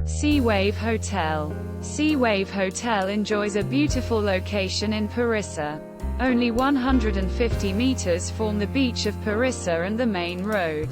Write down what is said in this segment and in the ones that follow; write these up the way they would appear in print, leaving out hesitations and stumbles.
Sea Wave Hotel. Sea Wave Hotel enjoys a beautiful location in Perissa. Only 150 meters form the beach of Perissa and the main road.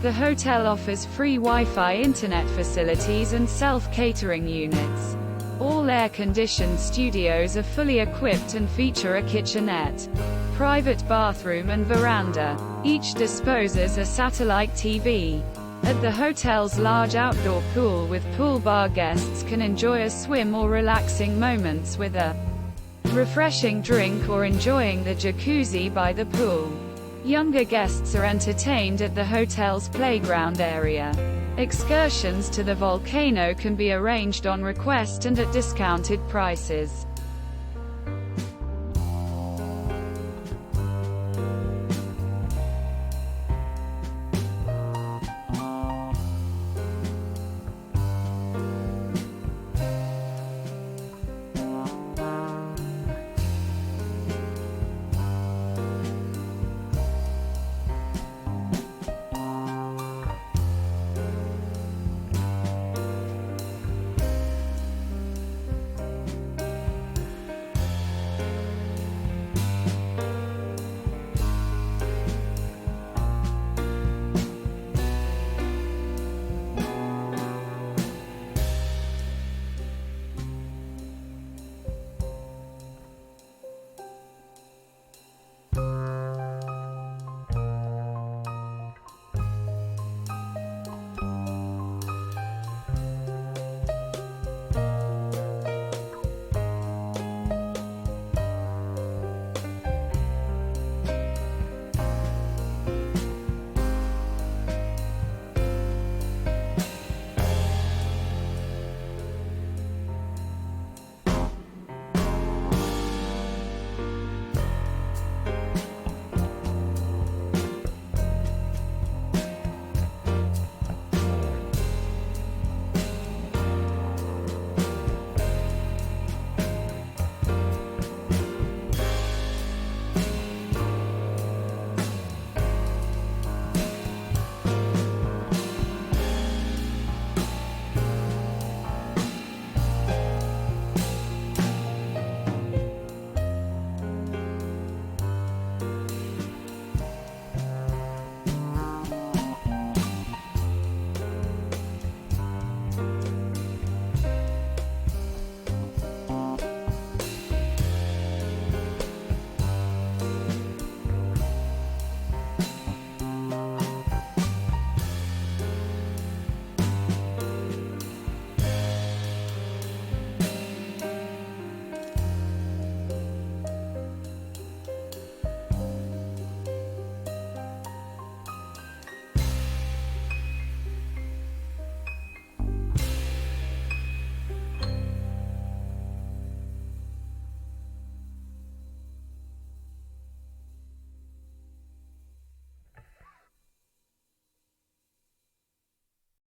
The hotel offers free Wi-Fi internet facilities and self-catering units. All air-conditioned studios are fully equipped and feature a kitchenette, private bathroom and veranda. Each disposes a satellite TV. At the hotel's large outdoor pool with pool bar, guests can enjoy a swim or relaxing moments with a refreshing drink or enjoying the jacuzzi by the pool. Younger guests are entertained at the hotel's playground area. Excursions to the volcano can be arranged on request and at discounted prices.